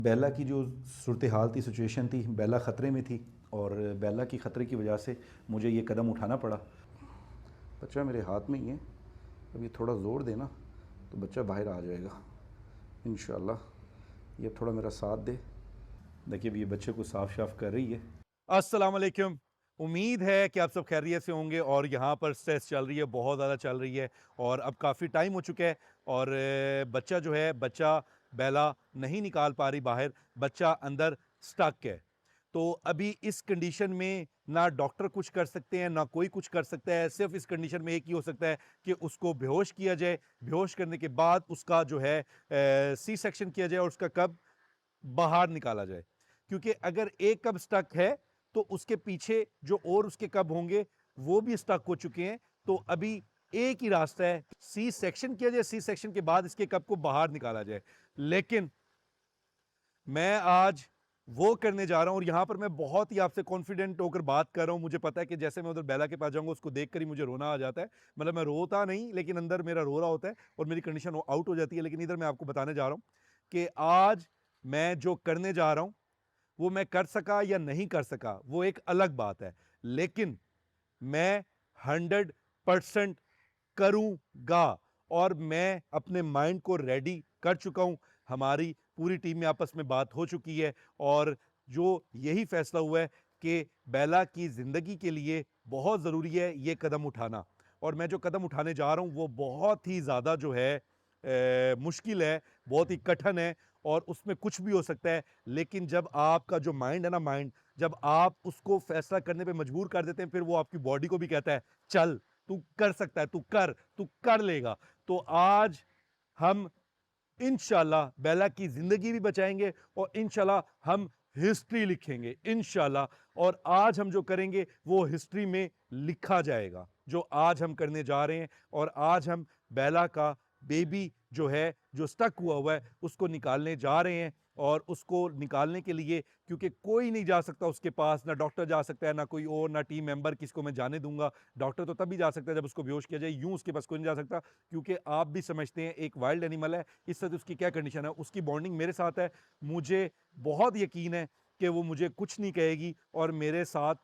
बेला की जो सूरत हाल थी, सिचुएशन थी, बेला ख़तरे में थी और बेला की ख़तरे की वजह से मुझे ये कदम उठाना पड़ा। बच्चा मेरे हाथ में ही है, अब ये थोड़ा ज़ोर देना तो बच्चा बाहर आ जाएगा इंशाल्लाह। ये थोड़ा मेरा साथ दे। देखिए, अब ये बच्चे को साफ साफ कर रही है। अस्सलाम वालेकुम। उम्मीद है कि आप सब खैरियत से होंगे और यहाँ पर स्ट्रेस चल रही है, बहुत ज़्यादा चल रही है और अब काफ़ी टाइम हो चुका है और बच्चा जो है, बच्चा बेला नहीं निकाल पा रही बाहर, बच्चा अंदर स्टक है। तो अभी इस कंडीशन में ना डॉक्टर कुछ कर सकते हैं, ना कोई कुछ कर सकता है। सिर्फ इस कंडीशन में एक ही हो सकता है कि उसको बेहोश किया जाए, बेहोश करने के बाद उसका जो है सी सेक्शन किया जाए और उसका कब बाहर निकाला जाए। क्योंकि अगर एक कब स्टक है तो उसके पीछे जो और उसके कब होंगे वो भी स्टक हो चुके हैं। तो अभी एक ही रास्ता है, सी सेक्शन किया जाए, सी सेक्शन के बाद इसके कब को बाहर निकाला जाए। लेकिन मैं आज वो करने जा रहा हूं और यहां पर मैं बहुत ही आपसे कॉन्फिडेंट होकर बात कर रहा हूं। मुझे पता है कि जैसे मैं उधर बेला के पास जाऊंगा उसको देखकर ही मुझे रोना आ जाता है। मतलब मैं रोता नहीं, लेकिन अंदर मेरा रो रहा होता है और मेरी कंडीशन आउट हो जाती है। लेकिन इधर मैं आपको बताने जा रहा हूं कि आज मैं जो करने जा रहा हूं वो मैं कर सका या नहीं कर सका वो एक अलग बात है, लेकिन मैं 100% करूंगा और मैं अपने माइंड को रेडी कर चुका हूं। हमारी पूरी टीम में आपस में बात हो चुकी है और जो यही फैसला हुआ है कि बेला की जिंदगी के लिए बहुत जरूरी है ये कदम उठाना। और मैं जो कदम उठाने जा रहा हूं वो बहुत ही ज्यादा जो है मुश्किल है, बहुत ही कठिन है और उसमें कुछ भी हो सकता है। लेकिन जब आपका जो माइंड है ना, माइंड जब आप उसको फैसला करने पे मजबूर कर देते हैं, फिर वो आपकी बॉडी को भी कहता है चल तू कर सकता है, तू कर लेगा। तो आज हम इंशाल्लाह बेला की जिंदगी भी बचाएंगे और इंशाल्लाह हम हिस्ट्री लिखेंगे इंशाल्लाह। और आज हम जो करेंगे वो हिस्ट्री में लिखा जाएगा, जो आज हम करने जा रहे हैं। और आज हम बेला का बेबी जो है, जो स्टक हुआ हुआ है, उसको निकालने जा रहे हैं। और उसको निकालने के लिए, क्योंकि कोई नहीं जा सकता उसके पास, ना डॉक्टर जा सकता है, ना कोई और, ना टीम मेंबर, किसको मैं जाने दूंगा। डॉक्टर तो तभी जा सकता है जब उसको बेहोश किया जाए, यूं उसके पास कोई नहीं जा सकता। क्योंकि आप भी समझते हैं एक वाइल्ड एनिमल है, इस तरह उसकी क्या कंडीशन है, उसकी बॉन्डिंग मेरे साथ है। मुझे बहुत यकीन है कि वो मुझे कुछ नहीं कहेगी और मेरे साथ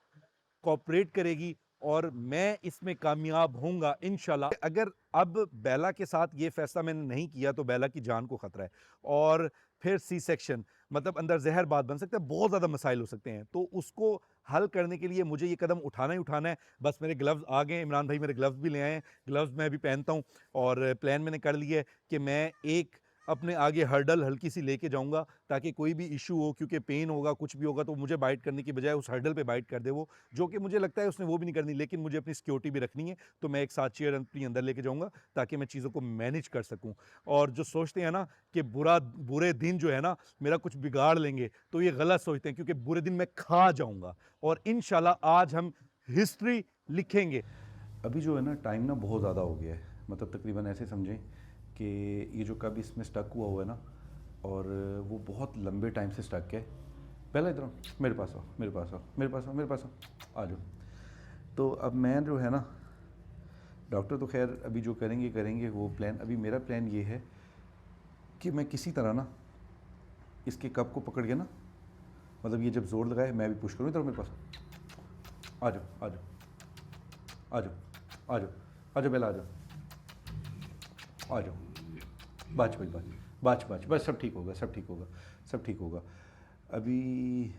कोऑपरेट करेगी और मैं इसमें कामयाब होऊंगा इंशाल्लाह। अगर अब बेला के साथ ये फैसला मैंने नहीं किया तो बेला की जान को खतरा है और फिर सी सेक्शन, मतलब अंदर जहर बात बन सकता है, बहुत ज्यादा मसाइल हो सकते हैं। तो उसको हल करने के लिए मुझे ये कदम उठाना ही उठाना है। बस मेरे ग्लव्स आ गए, इमरान भाई मेरे ग्लव्स भी ले आए हैं, ग्लव्स मैं भी पहनता हूँ। और प्लान मैंने कर लिया है कि मैं एक अपने आगे हर्डल हल्की सी लेके जाऊंगा ताकि कोई भी इशू हो, क्योंकि पेन होगा, कुछ भी होगा, तो मुझे बाइट करने की बजाय उस हर्डल पे बाइट कर दे वो, जो कि मुझे लगता है उसने वो भी नहीं करनी। लेकिन मुझे अपनी सिक्योरिटी भी रखनी है, तो मैं एक साथ चेयर अपनी अंदर लेके जाऊंगा ताकि मैं चीज़ों को मैनेज कर सकूं। और जो सोचते हैं ना कि बुरे दिन जो है ना मेरा कुछ बिगाड़ लेंगे, तो ये गलत सोचते हैं, क्योंकि बुरे दिन मैं खा जाऊंगा और इंशाल्लाह आज हम हिस्ट्री लिखेंगे। अभी जो है ना, टाइम ना बहुत ज़्यादा हो गया है। मतलब तकरीबन ऐसे समझें कि ये जो कब इसमें स्टक हुआ है ना, और वो बहुत लंबे टाइम से स्टक है। पहला इधर आओ, मेरे पास आओ, मेरे पास आओ, मेरे पास आओ, मेरे पास आओ, आ जाओ। तो अब मैं जो है ना, डॉक्टर तो खैर अभी जो करेंगे करेंगे वो प्लान। अभी मेरा प्लान ये है कि मैं किसी तरह ना इसके कप को पकड़ के ना, मतलब ये जब ज़ोर लगाए मैं भी पुश करूँ। इधर मेरे पास आ जाओ, आ जाओ, आ जाओ, आ जाओ, आ जाओ, बेला आ जाओ, आ जाओ। बाच भाई, बाच बाच बाच, बस सब ठीक होगा, सब ठीक होगा, सब ठीक होगा। अभी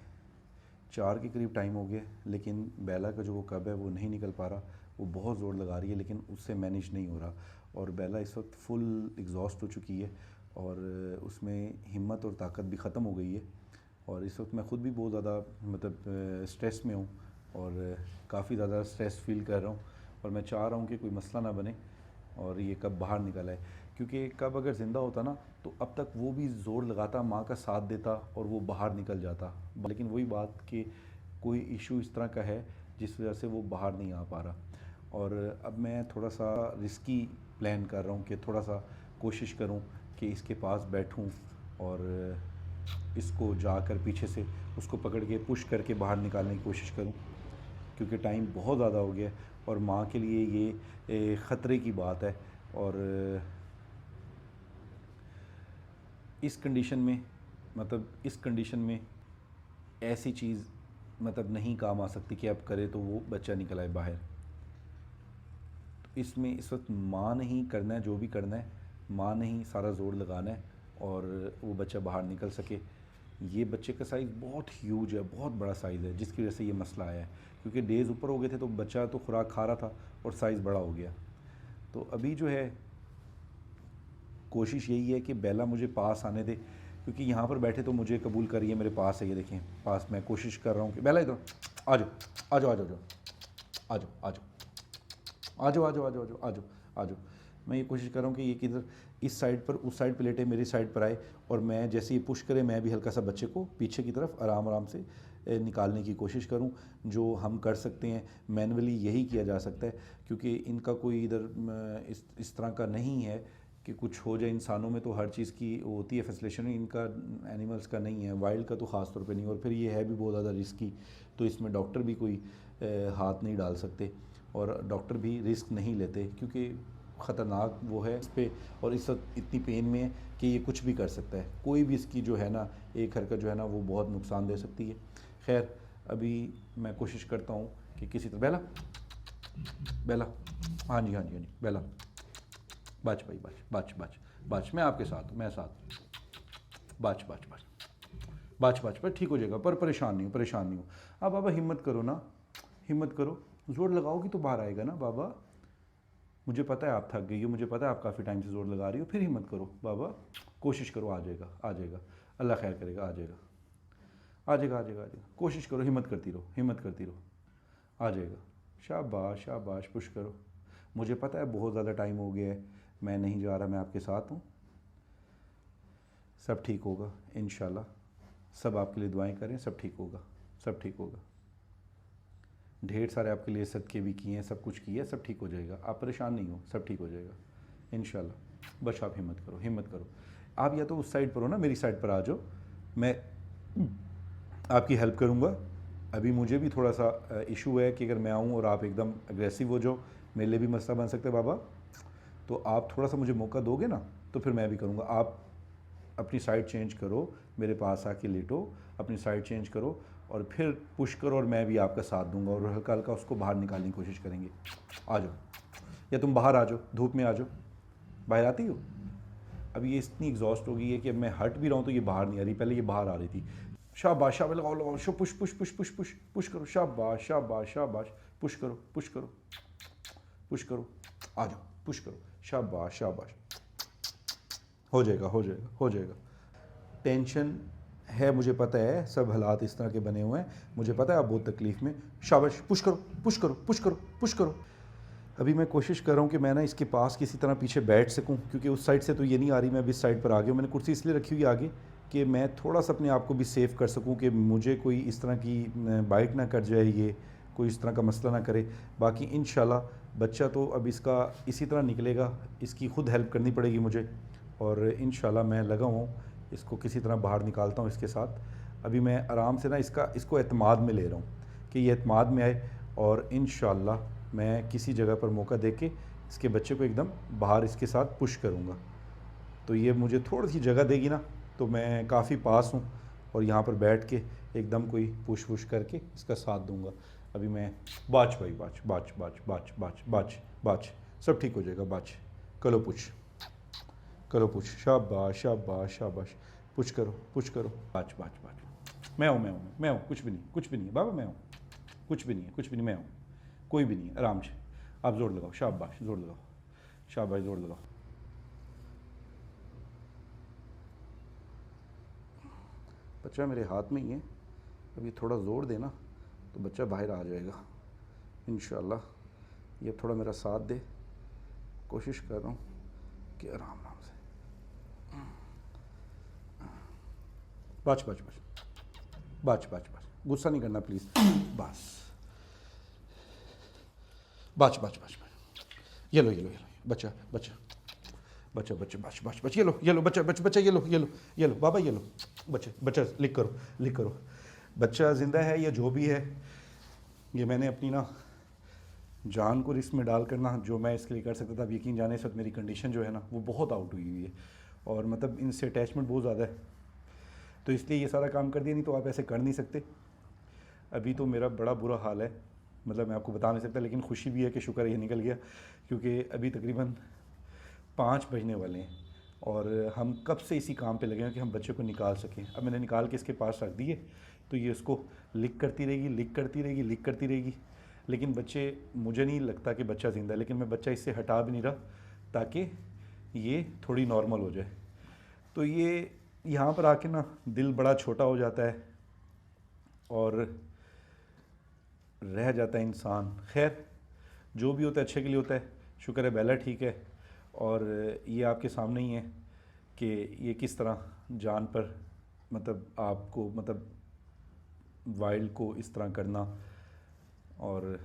4 के करीब टाइम हो गया, लेकिन बेला का जो वो कब है वो नहीं निकल पा रहा। वो बहुत ज़ोर लगा रही है लेकिन उससे मैनेज नहीं हो रहा। और बेला इस वक्त फुल एग्जॉस्ट हो चुकी है और उसमें हिम्मत और ताकत भी ख़त्म हो गई है। और इस वक्त मैं ख़ुद भी बहुत ज़्यादा मतलब स्ट्रेस में हूँ और काफ़ी ज़्यादा स्ट्रेस फील कर रहा हूँ। और मैं चाह रहा हूँ कि कोई मसला ना बने और ये कब बाहर निकल आए। क्योंकि कब अगर ज़िंदा होता ना तो अब तक वो भी ज़ोर लगाता, माँ का साथ देता और वो बाहर निकल जाता। लेकिन वही बात कि कोई इशू इस तरह का है जिस वजह से वो बाहर नहीं आ पा रहा। और अब मैं थोड़ा सा रिस्की प्लान कर रहा हूँ कि थोड़ा सा कोशिश करूँ कि इसके पास बैठूँ और इसको जाकर पीछे से उसको पकड़ के पुश करके बाहर निकालने की कोशिश करूँ। क्योंकि टाइम बहुत ज़्यादा हो गया और माँ के लिए ये ख़तरे की बात है। और इस कंडीशन में मतलब इस कंडीशन में ऐसी चीज़ मतलब नहीं काम आ सकती कि आप करें तो वो बच्चा निकल आए बाहर। तो इसमें इस वक्त माँ ने ही करना है, जो भी करना है माँ ने ही सारा ज़ोर लगाना है और वो बच्चा बाहर निकल सके। ये बच्चे का साइज़ बहुत ह्यूज है, बहुत बड़ा साइज़ है, जिसकी वजह से ये मसला आया है, क्योंकि डेज़ ऊपर हो गए थे तो बच्चा तो खुराक खा रहा था और साइज़ बड़ा हो गया। तो अभी जो है कोशिश यही है कि बेला मुझे पास आने दे, क्योंकि यहाँ पर बैठे तो मुझे कबूल करिए, मेरे पास है, ये देखें पास। मैं कोशिश कर रहा हूँ कि बेला इधर आ जाओ, आ जाओ, आ जाओ, आ जाओ, आ जाओ, आ जाओ, आ जाओ, आ जाओ, आ जाओ, आ जाओ, आ जाओ। मैं ये कोशिश कर रहा हूँ कि ये किधर इस साइड पर, उस साइड पर लेटे, मेरी साइड पर आए, और मैं जैसे ये पुश करे मैं भी हल्का सा बच्चे को पीछे की तरफ आराम आराम से निकालने की कोशिश करूं। जो हम कर सकते हैं मैनुअली यही किया जा सकता है, क्योंकि इनका कोई इधर इस तरह का नहीं है कि कुछ हो जाए। इंसानों में तो हर चीज़ की होती है फैसिलिटेशन, इनका एनिमल्स का नहीं है, वाइल्ड का तो ख़ास तौर पे नहीं। और फिर ये है भी बहुत ज़्यादा रिस्की, तो इसमें डॉक्टर भी कोई हाथ नहीं डाल सकते और डॉक्टर भी रिस्क नहीं लेते, क्योंकि ख़तरनाक वो है इस पर, और इस वक्त इतनी पेन में है कि ये कुछ भी कर सकता है। कोई भी इसकी जो है ना एक हरकत जो है ना वो बहुत नुकसान दे सकती है। खैर अभी मैं कोशिश करता हूँ कि किसी तरह बेला, बेला, हाँ जी, हाँ जी, हाँ जी, बेला, बच भाई, बच बच बच बच, मैं आपके साथ हूँ, मैं साथ, बच बच बच बच बच पर ठीक हो जाएगा, पर परेशान नहीं हूँ, परेशान नहीं हूँ। अब बाबा हिम्मत करो ना, हिम्मत करो, जोर लगाओगी तो बाहर आएगा ना बाबा। मुझे पता है आप थक गई हो, मुझे पता है आप काफ़ी टाइम से ज़ोर लगा रही हो, फिर हिम्मत करो बाबा, कोशिश करो, आ जाएगा, आ जाएगा, अल्लाह खैर करेगा, आ जाएगा, आ जाएगा, आ जाएगा, आ जाएगा, कोशिश करो, हिम्मत करती रहो, हिम्मत करती रहो, आ जाएगा। शाबाश शाबाश, पुश करो। मुझे पता है बहुत ज़्यादा टाइम हो गया है, मैं नहीं जा रहा, मैं आपके साथ हूँ, सब ठीक होगा इंशाल्लाह। सब आपके लिए दुआएं करें, सब ठीक होगा, सब ठीक होगा। ढेर सारे आपके लिए सदके भी किए हैं, सब कुछ किया है, सब ठीक हो जाएगा, आप परेशान नहीं हो, सब ठीक हो जाएगा इंशाल्लाह। बस आप हिम्मत करो, हिम्मत करो। आप या तो उस साइड पर हो ना, मेरी साइड पर आ जाओ, मैं आपकी हेल्प करूँगा। अभी मुझे भी थोड़ा सा इशू है कि अगर मैं आऊँ और आप एकदम अग्रेसिव हो जाओ, मेरे लिए भी मसला बन सकता है बाबा। तो आप थोड़ा सा मुझे मौका दोगे ना, तो फिर मैं भी करूँगा। आप अपनी साइड चेंज करो, मेरे पास आके लेटो, अपनी साइड चेंज करो और फिर पुश करो, और मैं भी आपका साथ दूंगा और हल्का हल्का उसको बाहर निकालने की कोशिश करेंगे। आ जाओ, या तुम बाहर आ जाओ, धूप में आ जाओ, बाहर आती हो। अब ये इतनी एग्जॉस्ट हो गई है कि अब मैं हट भी रहा हूँ तो ये बाहर नहीं आ रही, पहले ये बाहर आ रही थी। शाबाश शाबाश, लगाओ लगाओ, show, push push push push push push करो, शाबाश शाबाश शाबाश, पुश करो, पुश करो, पुश करो, आ जाओ, पुश करो, शाबाश शाबाश, हो जाएगा, हो जाएगा, हो जाएगा। टेंशन है, मुझे पता है, सब हालात इस तरह के बने हुए हैं, मुझे पता है आप बहुत तकलीफ़ में। शाबाश, पुश करो, पुश करो, पुश करो, पुश करो। अभी मैं कोशिश कर रहा हूँ कि मैं ना इसके पास किसी तरह पीछे बैठ सकूँ, क्योंकि उस साइड से तो ये नहीं आ रही, मैं अभी इस साइड पर आ गया हूँ। मैंने कुर्सी इसलिए रखी हुई आगे कि मैं थोड़ा सा अपने आप को भी सेफ़ कर सकूँ, कि मुझे कोई इस तरह की बाइट ना कर जाए, ये कोई इस तरह का मसला ना करे। बाकी इंशाल्लाह बच्चा तो अब इसका इसी तरह निकलेगा, इसकी ख़ुद हेल्प करनी पड़ेगी मुझे, और इंशाल्लाह मैं लगा हूँ इसको किसी तरह बाहर निकालता हूँ इसके साथ। अभी मैं आराम से ना इसको एतमाद में ले रहा हूँ कि ये एतमाद में आए, और इंशाल्लाह मैं किसी जगह पर मौका दे के इसके बच्चे को एकदम बाहर इसके साथ पुश करूँगा। तो ये मुझे थोड़ी सी जगह देगी ना, तो मैं काफ़ी पास हूँ और यहाँ पर बैठ के एकदम कोई पुश वुश करके इसका साथ दूँगा। अभी मैं बाच भाई, बाच बाच बाच बाच बाच बाच बाच, सब ठीक हो जाएगा, बाच, करो पुश, करो पुश, शाबाश शाबाश शाबाश, पुश करो, पुश करो, बाच बाच बाच, मैं हूँ, मैं हूँ, मैं हूँ, कुछ भी नहीं, कुछ भी नहीं है बाबा, मैं हूँ, कुछ भी नहीं है, कुछ भी नहीं, मैं हूँ, कोई भी नहीं है, आराम से। आप जोर लगाओ, शाबाश, जोर लगाओ, शाबाश, जोर लगाओ। बच्चा मेरे हाथ में ही है, अभी थोड़ा ज़ोर देना तो बच्चा बाहर आ जाएगा इंशाल्लाह। ये थोड़ा मेरा साथ दे, कोशिश कर रहा हूँ कि आराम आराम से, बच बच बच बच बच बच, गुस्सा नहीं करना प्लीज़, बस, बच बच बच बच, ये लो, ये लो, ये लो, बच्चा बच्चा बच्चा बच्चा, बच बच बच, ये लो बच्चा, बच्चा बच्चा, ये लो, ये लो, ये लो बाबा, ये लो बच्चा, बच्चा लिख करो, लिख करो, बच्चा ज़िंदा है या जो भी है, ये मैंने अपनी ना जान को रिस्क में डाल कर ना जो मैं इसके लिए कर सकता था। अब यकीन जाने से मेरी कंडीशन जो है ना वो बहुत आउट हुई हुई है, और मतलब इनसे अटैचमेंट बहुत ज़्यादा है। तो इसलिए ये सारा काम कर दिया, नहीं तो आप ऐसे कर नहीं सकते। अभी तो मेरा बड़ा बुरा हाल है, मतलब मैं आपको बता नहीं सकता, लेकिन खुशी भी है कि शुक्र है ये निकल गया, क्योंकि अभी तकरीबन 5 बजने वाले हैं और हम कब से इसी काम पे लगे हैं कि हम बच्चे को निकाल सकें। अब मैंने निकाल के इसके पास रख दिए, तो ये उसको लिक करती रहेगी, लिक करती रहेगी, लिक करती रहेगी, लेकिन बच्चे, मुझे नहीं लगता कि बच्चा ज़िंदा है, लेकिन मैं बच्चा इससे हटा भी नहीं रहा ताकि ये थोड़ी नॉर्मल हो जाए। तो ये यहाँ पर आके ना दिल बड़ा छोटा हो जाता है और रह जाता है इंसान। खैर, जो भी होता है अच्छे के लिए होता है। शुक्र है बेला ठीक है, और ये आपके सामने ही है कि ये किस तरह जान पर, मतलब आपको, मतलब वाइल्ड को इस तरह करना, और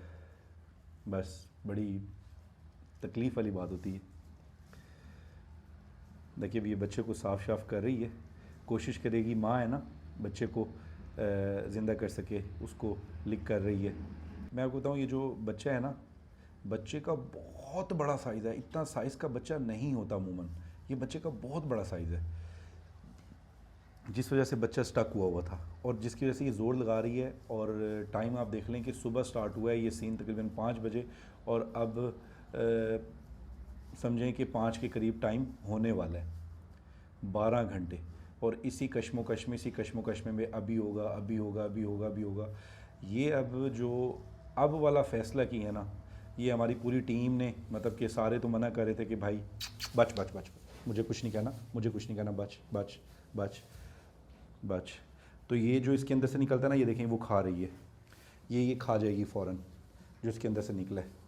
बस बड़ी तकलीफ़ वाली बात होती है। देखिए अब ये बच्चे को साफ साफ कर रही है, कोशिश करेगी, माँ है ना, बच्चे को ज़िंदा कर सके, उसको लिक कर रही है। मैं आपको बताऊँ, ये जो बच्चा है ना, बच्चे का बहुत बड़ा साइज़ है। इतना साइज़ का बच्चा नहीं होता अमूमन, ये बच्चे का बहुत बड़ा साइज़ है, जिस वजह से बच्चा स्टक हुआ था और जिसकी वजह से ये ज़ोर लगा रही है। और टाइम आप देख लें कि सुबह स्टार्ट हुआ है ये सीन तकरीबन 5 बजे, और अब समझें कि 5 के करीब टाइम होने वाला है, 12 घंटे। और इसी कश्मोकश में, इसी कश्मोकश में अभी होगा, अभी होगा, अभी होगा, अभी होगा। ये अब जो अब वाला फ़ैसला किया है ना, ये हमारी पूरी टीम ने, मतलब कि सारे तो मना कर रहे थे कि भाई बच बच बच, मुझे कुछ नहीं कहना, मुझे कुछ नहीं कहना, बच बच बच बच। तो ये जो इसके अंदर से निकलता है ना, ये देखें वो खा रही है, ये खा जाएगी फ़ौरन, जो इसके अंदर से निकला है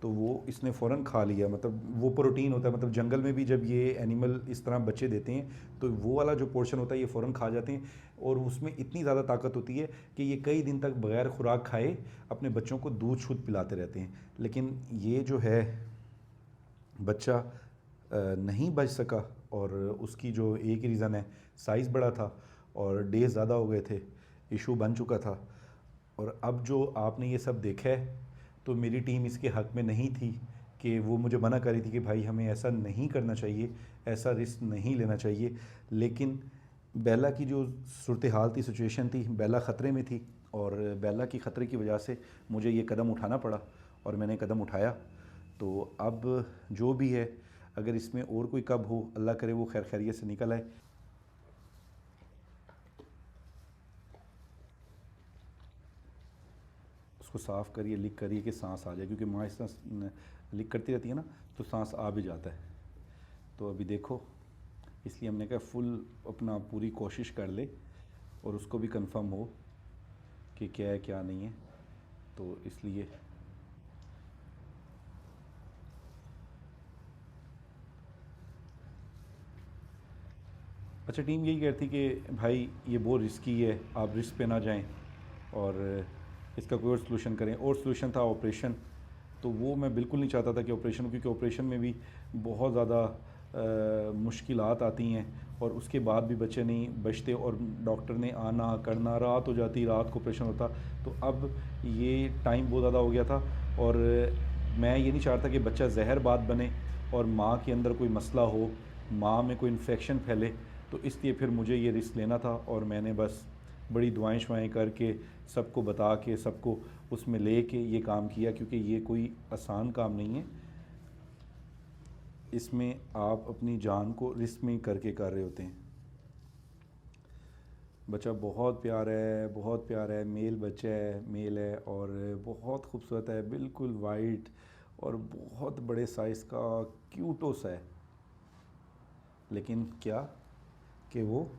तो वो इसने फ़ौरन खा लिया। मतलब वो प्रोटीन होता है, मतलब जंगल में भी जब ये एनिमल इस तरह बच्चे देते हैं तो वो वाला जो पोर्शन होता है ये फ़ौरन खा जाते हैं, और उसमें इतनी ज़्यादा ताकत होती है कि ये कई दिन तक बग़ैर खुराक खाए अपने बच्चों को दूध शुद्ध पिलाते रहते हैं। लेकिन ये जो है बच्चा नहीं बच सका, और उसकी जो एक ही रीज़न है, साइज़ बड़ा था और डेज़ ज़्यादा हो गए थे, इशू बन चुका था। और अब जो आपने ये सब देखा है, तो मेरी टीम इसके हक़ में नहीं थी कि वो मुझे मना कर रही थी कि भाई हमें ऐसा नहीं करना चाहिए, ऐसा रिस्क नहीं लेना चाहिए। लेकिन बेला की जो सूरत हाल थी, सिचुएशन थी, बेला ख़तरे में थी, और बेला की ख़तरे की वजह से मुझे ये कदम उठाना पड़ा, और मैंने कदम उठाया। तो अब जो भी है, अगर इसमें और कोई कब हो, अल्लाह करे वो खैर खैरियत से निकल आए। उसको साफ़ करिए, लिक करिए कि सांस आ जाए, क्योंकि माँ इस तरह लिक करती रहती है ना, तो सांस आ भी जाता है। तो अभी देखो, इसलिए हमने कहा फुल अपना पूरी कोशिश कर ले और उसको भी कंफर्म हो कि क्या है क्या नहीं है, तो इसलिए अच्छा, टीम यही कहती कि भाई ये बहुत रिस्की है, आप रिस्क पे ना जाएं और इसका कोई और सलूशन करें। और सलूशन था ऑपरेशन, तो वो मैं बिल्कुल नहीं चाहता था कि ऑपरेशन, क्योंकि ऑपरेशन में भी बहुत ज़्यादा मुश्किलात आती हैं, और उसके बाद भी बच्चे नहीं बचते, और डॉक्टर ने आना करना, रात हो जाती, रात को ऑपरेशन होता। तो अब ये टाइम बहुत ज़्यादा हो गया था, और मैं ये नहीं चाहता कि बच्चा जहरबाद बने और माँ के अंदर कोई मसला हो, माँ में कोई इन्फेक्शन फैले। तो इसलिए फिर मुझे ये रिस्क लेना था, और मैंने बस बड़ी दुआएं शुआएं करके, सबको बता के, सबको उसमें ले के ये काम किया, क्योंकि ये कोई आसान काम नहीं है। इसमें आप अपनी जान को रिस्क में करके कर रहे होते हैं। बच्चा बहुत प्यारा है, बहुत प्यारा है, मेल बच्चा है, मेल है, और बहुत खूबसूरत है, बिल्कुल वाइट और बहुत बड़े साइज़ का, क्यूटो सा है। लेकिन क्या कि वो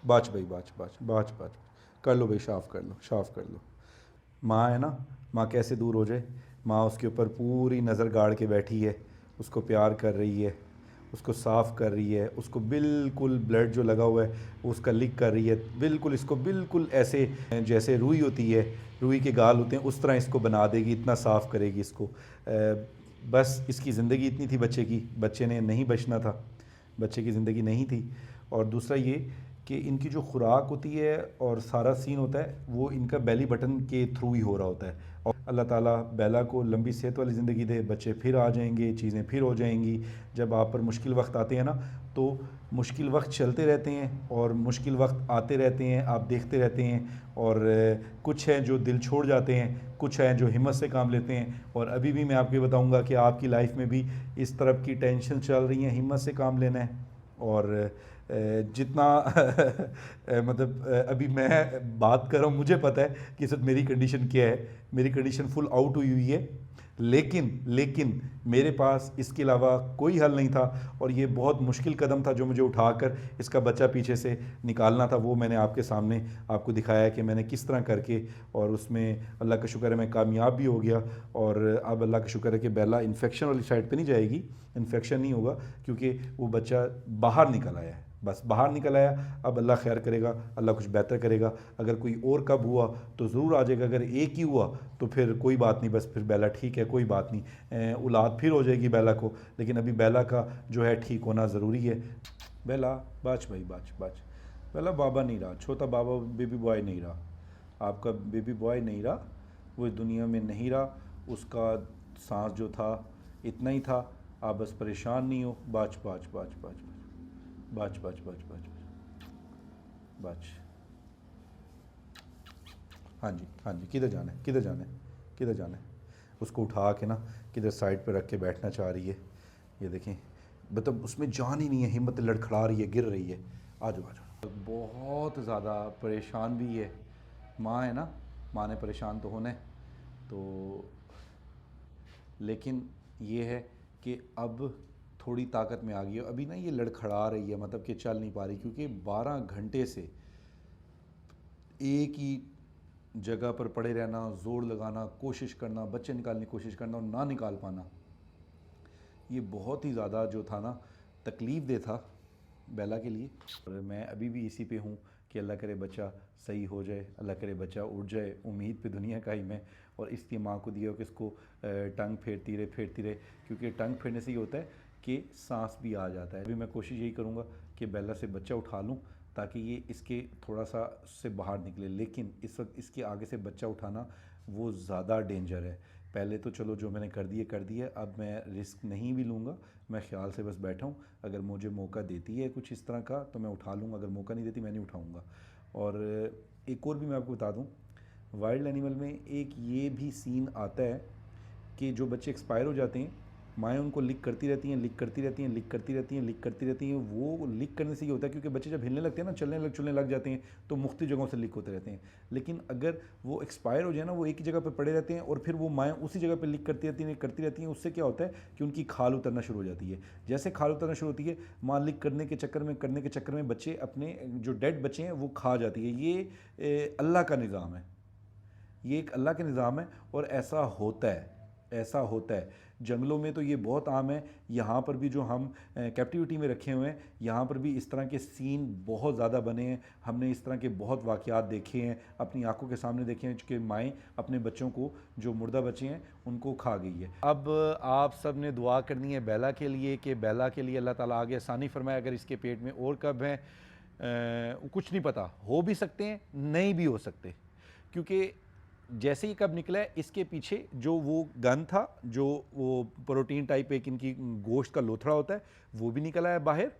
बाच भाई, बाच बाच बाच बाच, कर लो भाई, साफ़ कर लो, साफ़ कर लो। माँ है ना, माँ कैसे दूर हो जाए। माँ उसके ऊपर पूरी नज़र गाड़ के बैठी है, उसको प्यार कर रही है, उसको साफ़ कर रही है, उसको बिल्कुल ब्लड जो लगा हुआ है वो उसका लिक कर रही है, बिल्कुल इसको बिल्कुल ऐसे जैसे रुई होती है, रुई के गाल होते हैं, उस तरह इसको बना देगी, इतना साफ़ करेगी इसको। बस इसकी ज़िंदगी इतनी थी बच्चे की, बच्चे ने नहीं बचना था, बच्चे की ज़िंदगी नहीं थी। और दूसरा ये कि इनकी जो खुराक होती है और सारा सीन होता है वो इनका बेली बटन के थ्रू ही हो रहा होता है। और अल्लाह ताला बेला को लंबी सेहत वाली ज़िंदगी दे, बच्चे फिर आ जाएंगे, चीज़ें फिर हो जाएंगी। जब आप पर मुश्किल वक्त आते हैं ना, तो मुश्किल वक्त चलते रहते हैं और मुश्किल वक्त आते रहते हैं, आप देखते रहते हैं। और कुछ हैं जो दिल छोड़ जाते हैं, कुछ हैं जो हिम्मत से काम लेते हैं। और अभी भी मैं आपको ये बताऊंगा कि आपकी लाइफ में भी इस तरह की टेंशन चल रही हैं, हिम्मत से काम लेना है। और जितना मतलब अभी मैं बात कर रहा हूँ, मुझे पता है कि सर मेरी कंडीशन क्या है। मेरी कंडीशन फुल आउट हुई हुई है, लेकिन मेरे पास इसके अलावा कोई हल नहीं था। और ये बहुत मुश्किल कदम था जो मुझे उठाकर इसका बच्चा पीछे से निकालना था। वो मैंने आपके सामने आपको दिखाया है कि मैंने किस तरह करके, और उसमें अल्लाह का शुक्र है मैं कामयाब भी हो गया। और अब अल्लाह का शुक्र है कि बेला इन्फेक्शन वाली साइड पे नहीं जाएगी, इन्फेक्शन नहीं होगा, क्योंकि वो बच्चा बाहर निकल आया है, बस बाहर निकल आया। अब अल्लाह खैर करेगा, अल्लाह कुछ बेहतर करेगा। अगर कोई और कब हुआ तो ज़रूर आ जाएगा, अगर एक ही हुआ तो फिर कोई बात नहीं, बस फिर बेला ठीक है, कोई बात नहीं, औलाद फिर हो जाएगी बेला को। लेकिन अभी बेला का जो है ठीक होना ज़रूरी है। बेला बाच भाई, बाच बाच। बेला बाबा नहीं रहा, छोटा बाबा बेबी बॉय नहीं रहा, आपका बेबी बॉय नहीं रहा, वो इस दुनिया में नहीं रहा। उसका सांस जो था इतना ही था। आप बस परेशान नहीं हो। बाच बाच बाच बाच बाच बाच बाच बाच बाच। हाँ जी, हाँ जी, किधर जाना है, किधर जाना है, किधर जाना है। उसको उठा के ना किधर साइड पे रख के बैठना चाह रही है। ये देखें, मतलब उसमें जान ही नहीं है, हिम्मत लड़खड़ा रही है, गिर रही है। आ जाओ आ जाओ। बहुत ज़्यादा परेशान भी है। माँ है ना, माँ ने परेशान तो होना है। तो लेकिन ये है कि अब थोड़ी ताकत में आ गई है। अभी ना ये लड़खड़ा रही है, मतलब कि चल नहीं पा रही, क्योंकि 12 घंटे से एक ही जगह पर पड़े रहना, जोर लगाना, कोशिश करना, बच्चे निकालने की कोशिश करना और ना निकाल पाना, ये बहुत ही ज़्यादा जो था ना तकलीफ़ दे था बेला के लिए। और मैं अभी भी इसी पे हूँ कि अल्लाह करे बच्चा सही हो जाए, अल्लाह करे बच्चा उठ जाए। उम्मीद पे दुनिया का ही मैं। और इसलिए माँ को दिया हो कि इसको टंग फेरती रहे, क्योंकि टंग फेरने से ये होता है कि सांस भी आ जाता है। अभी मैं कोशिश यही करूँगा कि बेला से बच्चा उठा लूँ ताकि ये इसके थोड़ा सा से बाहर निकले। लेकिन इस वक्त इसके आगे से बच्चा उठाना वो ज़्यादा डेंजर है। पहले तो चलो जो मैंने कर दिया, अब मैं रिस्क नहीं भी लूँगा। मैं ख्याल से बस बैठा हूँ, अगर मुझे मौका देती है कुछ इस तरह का तो मैं उठा लूँगा, अगर मौका नहीं देती मैं नहीं उठाऊँगा। और एक और भी मैं आपको बता दूँ, वाइल्ड एनिमल में एक ये भी सीन आता है कि जो बच्चे एक्सपायर हो जाते हैं, माएँ उनको लिक करती रहती हैं, लिक करती रहती हैं, लिक करती रहती हैं, लिक करती रहती हैं। वो लिक करने से ये होता है, क्योंकि बच्चे जब हिलने लगते हैं ना, चुलने लग जाते हैं, तो मुख्तलिफ जगहों से लिक होते रहते हैं। लेकिन अगर वो एक्सपायर हो जाए ना, वो एक ही जगह पर पड़े रहते हैं और फिर वो माएँ उसी जगह पर लिक करती रहती हैं। उससे क्या होता है कि उनकी खाल उतरना शुरू हो जाती है। जैसे खाल उतरना शुरू होती है, माँ लिक करने के चक्कर में बच्चे अपने जो डेड बच्चे हैं वो खा जाती है। ये अल्लाह का निज़ाम है, ये एक अल्लाह के निज़ाम है। और ऐसा होता है, ऐसा होता है। जंगलों में तो ये बहुत आम है। यहाँ पर भी जो हम कैप्टिविटी में रखे हुए हैं, यहाँ पर भी इस तरह के सीन बहुत ज़्यादा बने हैं। हमने इस तरह के बहुत वाक़यात देखे हैं, अपनी आंखों के सामने देखे हैं कि माएँ अपने बच्चों को, जो मुर्दा बच्चे हैं, उनको खा गई है। अब आप सब ने दुआ करनी है बेला के लिए कि बेला के लिए अल्लाह ताला आगे आसानी फरमाए। अगर इसके पेट में और कब हैं, कुछ नहीं पता, हो भी सकते हैं, नहीं भी हो सकते, क्योंकि जैसे ही कब निकला है, इसके पीछे जो वो गन था, जो वो प्रोटीन टाइप एक इनकी गोश्त का लोथड़ा होता है, वो भी निकला है बाहर।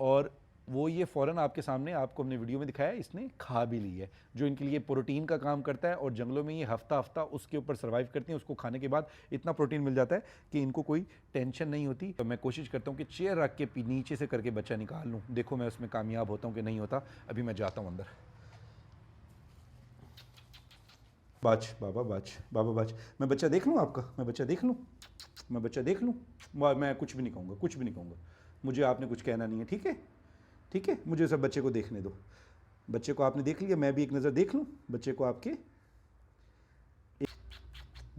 और वो ये फ़ौरन आपके सामने, आपको हमने वीडियो में दिखाया, इसने खा भी ली है, जो इनके लिए प्रोटीन का काम करता है। और जंगलों में ये हफ्ता हफ्ता उसके ऊपर सर्वाइव करती हैं। उसको खाने के बाद इतना प्रोटीन मिल जाता है कि इनको कोई टेंशन नहीं होती। तो मैं कोशिश करता हूँ कि चेयर रख के नीचे से करके बच्चा निकाल लूँ। देखो मैं उसमें कामयाब होता हूँ कि नहीं होता। अभी मैं जाता हूँ अंदर। बाज बाबा, बाज बाबा, बाज। मैं बच्चा देख लूँ आपका, मैं बच्चा देख लूँ, मैं बच्चा देख लूँ। मैं कुछ भी नहीं कहूँगा, कुछ भी नहीं कहूँगा। मुझे आपने कुछ कहना नहीं है, ठीक है, ठीक है। मुझे सब बच्चे को देखने दो। बच्चे को आपने देख लिया, मैं भी एक नज़र देख लूँ बच्चे को आपके।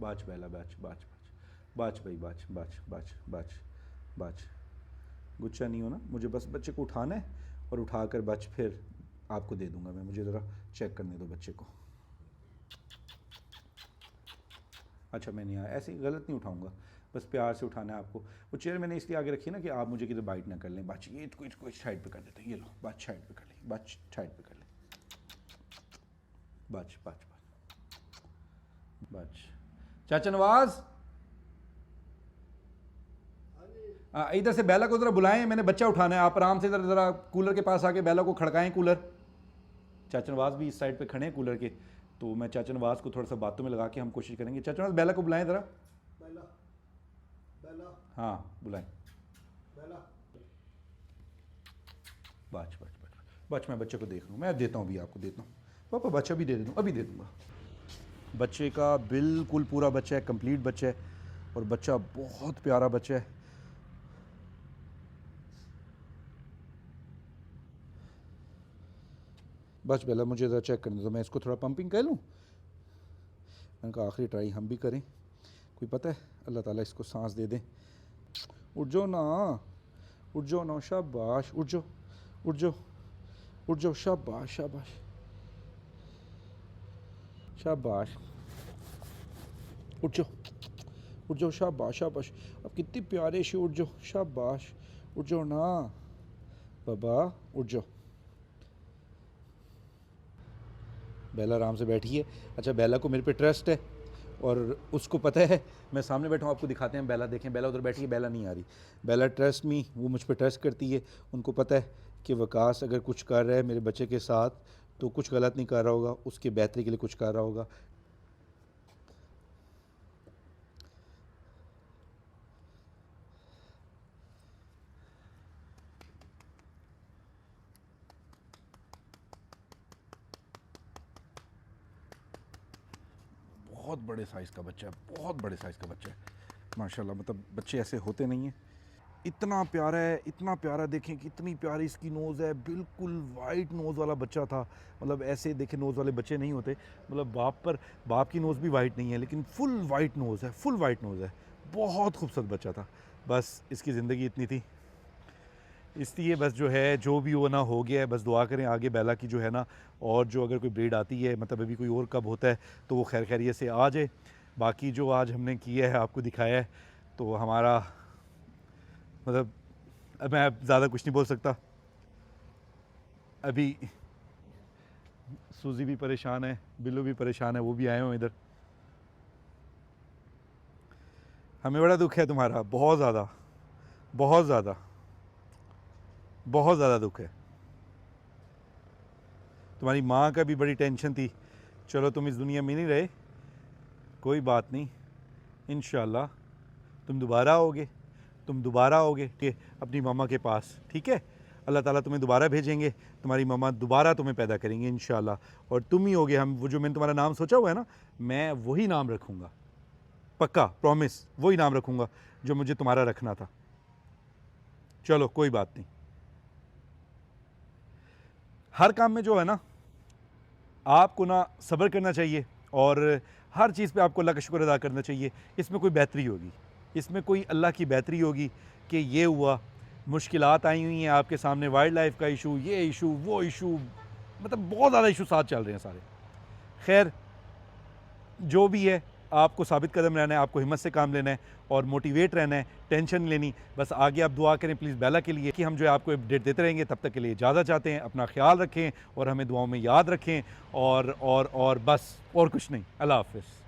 बाज पहला, बाज बाज बाज, बाज भाई, बाज बाज बाज बाज बाज। गुस्सा नहीं होना, मुझे बस बच्चे को उठाना है और उठाकर बच फिर आपको दे दूंगा मैं। मुझे ज़रा चेक करने दो बच्चे को। अच्छा, मैं नहीं आया, ऐसे ही गलत नहीं उठाऊंगा, बस प्यार से उठाना है आपको। वो चेयर मैंने इसलिए आगे रखी ना कि आप मुझे किधर बाइट ना कर लें। बात ये इसको साइड पे कर देते हैं, ये लो, बात साइड पे कर ले, बात साइड पे कर ले। बात बात बात। चाचा नवाज, इधर से बेला को ज़रा बुलाएं, मैंने बच्चा उठाना है। आप आराम से ज़रा कूलर के पास आके बेला को खड़काएं कूलर। चाचा नवाज भी इस साइड पे खड़े हैं कूलर के, तो मैं चाचा नवाज को थोड़ा सा बातों में लगा के हम कोशिश करेंगे। चाचा नवाज बेला को बुलाएं ज़रा। बेला, बेला, हाँ बुलाएं बेला। बच मैं बच्चे को देख लूँ, मैं देता हूँ अभी, आपको देता हूँ पापा, बच्चा भी दे दूँ, अभी दे दूँगा। बच्चे का बिल्कुल पूरा बच्चा है, कंप्लीट बच्चा है, और बच्चा बहुत प्यारा बच्चा है। बस बेला मुझे ज़रा चेक करने दो, मैं इसको थोड़ा पंपिंग कर लूँ। मैंने कहा आखिरी ट्राई हम भी करें, कोई पता है अल्लाह ताला इसको सांस दे दें। उठ जाओ ना, उठ जाओ ना, शाबाश, उठ जाओ, उठ जाओ, उठ जाओ, शाबाश शाबाश शाबाश, उठ जाओ, उठ जाओ, शाबाश शाबाश। अब कितनी प्यारे से उठ जाओ, शाबाश, उठ जाओ ना बाबा, उठ जाओ। बेला आराम से बैठी है। अच्छा, बेला को मेरे पे ट्रस्ट है और उसको पता है मैं सामने बैठा हूँ। आपको दिखाते हैं बेला, देखें बेला उधर बैठी है, बेला नहीं आ रही। बेला ट्रस्ट मी, वो मुझ पे ट्रस्ट करती है। उनको पता है कि वकास अगर कुछ कर रहा है मेरे बच्चे के साथ तो कुछ गलत नहीं कर रहा होगा, उसके बेहतरी के लिए कुछ कर रहा होगा। बहुत बड़े साइज़ का बच्चा है, बहुत बड़े साइज़ का बच्चा है माशाल्लाह। मतलब बच्चे ऐसे होते नहीं हैं। इतना प्यारा है, इतना प्यारा। देखें कितनी प्यारी इसकी नोज़ है, बिल्कुल वाइट नोज़ वाला बच्चा था। मतलब ऐसे देखें नोज़ वाले बच्चे नहीं होते, मतलब बाप की नोज़ भी वाइट नहीं है, लेकिन फुल वाइट नोज़ है, फुल वाइट नोज़ है। बहुत खूबसूरत बच्चा था। बस इसकी ज़िंदगी इतनी थी, इसलिए बस जो है जो भी वो ना हो गया है। बस दुआ करें आगे बेला की जो है ना, और जो अगर कोई ब्रीड आती है, मतलब अभी कोई और कब होता है तो वो खैर खैरियत से आ जाए। बाकी जो आज हमने किया है आपको दिखाया है, तो हमारा मतलब अब मैं ज़्यादा कुछ नहीं बोल सकता। अभी सूजी भी परेशान है, बिल्लू भी परेशान है, वो भी आए हुए इधर। हमें बड़ा दुख है तुम्हारा, बहुत ज़्यादा, बहुत ज़्यादा, बहुत ज़्यादा दुख है। तुम्हारी माँ का भी बड़ी टेंशन थी। चलो तुम इस दुनिया में नहीं रहे, कोई बात नहीं, इंशाल्लाह तुम दोबारा आओगे, तुम दोबारा आओगे कि अपनी मामा के पास, ठीक है। अल्लाह ताला तुम्हें दोबारा भेजेंगे, तुम्हारी मामा दोबारा तुम्हें पैदा करेंगे इंशाल्लाह, और तुम ही होगे। हम वो जो मैंने तुम्हारा नाम सोचा हुआ है ना, मैं वही नाम रखूँगा, पक्का प्रॉमिस, वही नाम रखूँगा जो मुझे तुम्हारा रखना था। चलो कोई बात नहीं। हर काम में जो है ना, आपको ना सब्र करना चाहिए, और हर चीज़ पे आपको अल्लाह का शुक्र अदा करना चाहिए। इसमें कोई बेहतरी होगी, इसमें कोई अल्लाह की बेहतरी होगी कि ये हुआ, मुश्किलात आई हुई हैं आपके सामने, वाइल्ड लाइफ का इशू, ये इशू, वो इशू, मतलब बहुत ज़्यादा इशू साथ चल रहे हैं सारे। खैर जो भी है, आपको साबित कदम रहना है, आपको हिम्मत से काम लेना है और मोटिवेट रहना है, टेंशन नहीं लेनी। बस आगे आप दुआ करें प्लीज़ बेला के लिए, कि हम जो है आपको अपडेट देते रहेंगे। तब तक के लिए इजाज़त चाहते हैं, अपना ख्याल रखें और हमें दुआओं में याद रखें, और बस और कुछ नहीं। अल्लाह हाफ़िज़।